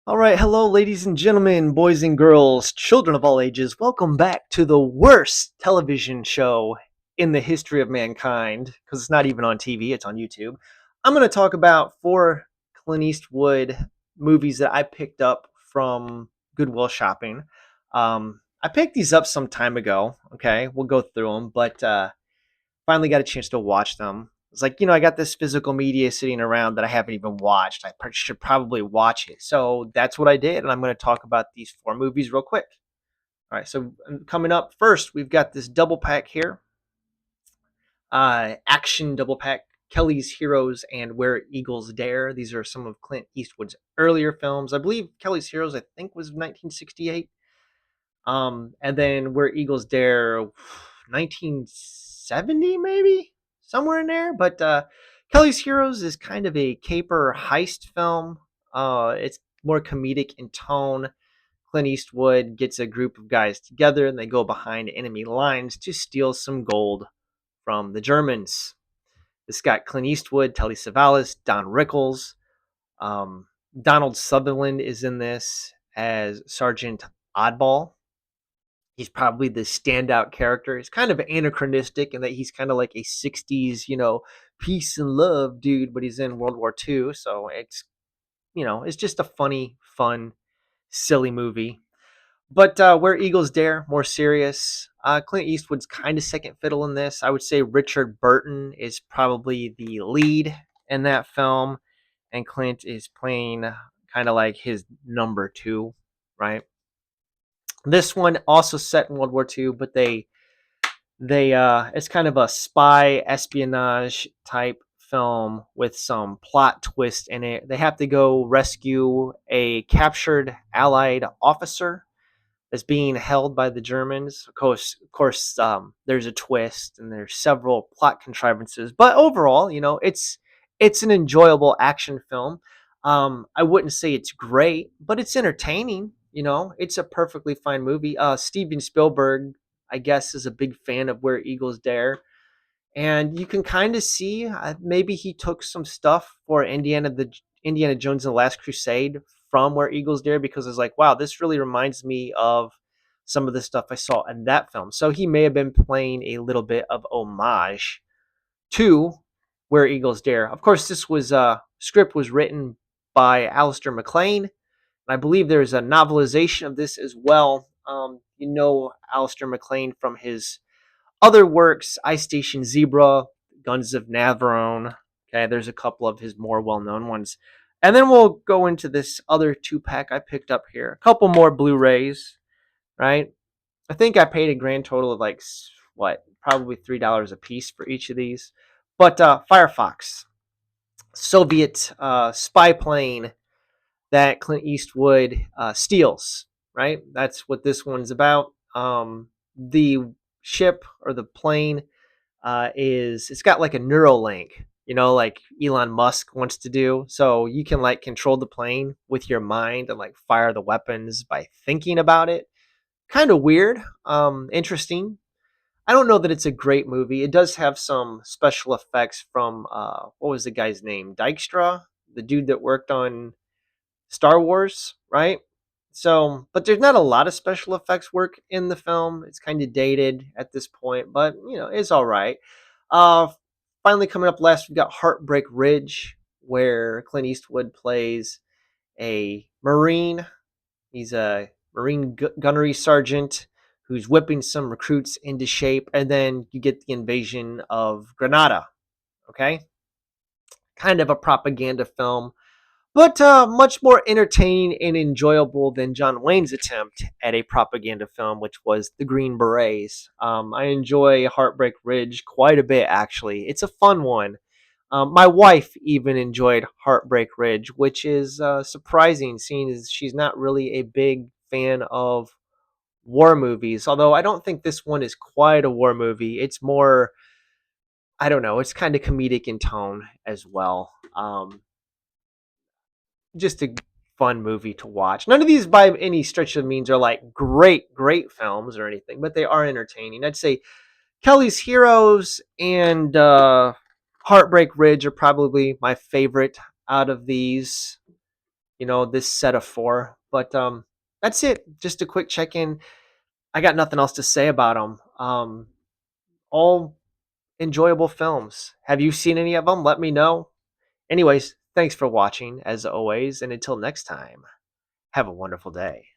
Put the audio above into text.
All right, hello, ladies and gentlemen, boys and girls, children of all ages. Welcome back to the worst television show in the history of mankind, because it's not even on TV, it's on YouTube. I'm going to talk about four Clint Eastwood movies that I picked up from Goodwill Shopping. I picked these up some time ago. Okay, we'll go through them, but finally got a chance to watch them. It's like, I got this physical media sitting around that I haven't even watched. Should probably watch it. So that's what I did. And I'm going to talk about these four movies real quick. All right. So coming up first, we've got this double pack here, action double pack. Kelly's Heroes and Where Eagles Dare. These are some of Clint Eastwood's earlier films. I believe Kelly's Heroes, I think, was 1968. And then Where Eagles Dare, 1970 maybe, somewhere in there. But Kelly's Heroes is kind of a caper heist film. It's more comedic in tone. Clint Eastwood gets a group of guys together and they go behind enemy lines to steal some gold from the Germans. It's got Clint Eastwood, Telly Savalas, Don Rickles. Um, Donald Sutherland is in this as Sergeant Oddball. He's probably the standout character. He's kind of anachronistic in that he's kind of like a 60s, peace and love dude, but he's in World War II. So it's just a funny, fun, silly movie. But Where Eagles Dare, more serious. Clint Eastwood's kind of second fiddle in this. I would say Richard Burton is probably the lead in that film, and Clint is playing kind of like his number two, right? This one also set in World War II, but they it's kind of a spy espionage type film with some plot twist in it. They have to go rescue a captured Allied officer that's being held by the Germans. Of course, there's a twist and there's several plot contrivances, but overall, it's an enjoyable action film. I wouldn't say it's great, but it's entertaining. It's a perfectly fine movie. Steven Spielberg, I guess, is a big fan of Where Eagles Dare, and you can kind of see maybe he took some stuff for Indiana Jones and the Last Crusade from Where Eagles Dare, because it's like, wow, this really reminds me of some of the stuff I saw in that film. So he may have been playing a little bit of homage to Where Eagles Dare. Of course, this was script was written by Alistair MacLean. I believe there's a novelization of this as well. Alistair MacLean from his other works, Ice Station Zebra, Guns of Navarone. Okay, there's a couple of his more well-known ones. And then we'll go into this other two-pack I picked up here. A couple more Blu-rays, right? I think I paid a grand total of like what, probably $3 a piece for each of these. But Firefox, Soviet spy plane that Clint Eastwood steals, right? That's what this one's about. The ship or the plane it's got like a Neuralink, like Elon Musk wants to do. So you can like control the plane with your mind and like fire the weapons by thinking about it. Kind of weird, interesting. I don't know that it's a great movie. It does have some special effects from what was the guy's name? Dykstra, the dude that worked on Star Wars, right? So, but there's not a lot of special effects work in the film. It's kind of dated at this point, but it's all right. Uh, Finally, coming up last, we've got Heartbreak Ridge, where Clint Eastwood plays a Marine. He's a Marine gunnery sergeant who's whipping some recruits into shape, and then you get the invasion of Grenada. Okay, kind of a propaganda film, but much more entertaining and enjoyable than John Wayne's attempt at a propaganda film, which was The Green Berets. I enjoy Heartbreak Ridge quite a bit, actually. It's a fun one. My wife even enjoyed Heartbreak Ridge, which is surprising, seeing as she's not really a big fan of war movies. Although I don't think this one is quite a war movie. It's more, I don't know, it's kind of comedic in tone as well. Just a fun movie to watch. None of these, by any stretch of the means, are like great films or anything, but they are entertaining. I'd say Kelly's Heroes and Heartbreak Ridge are probably my favorite out of these. this set of four. But that's it. Just a quick check in. I got nothing else to say about them. All enjoyable films. Have you seen any of them? Let me know. Anyways, thanks for watching as always, and until next time, have a wonderful day.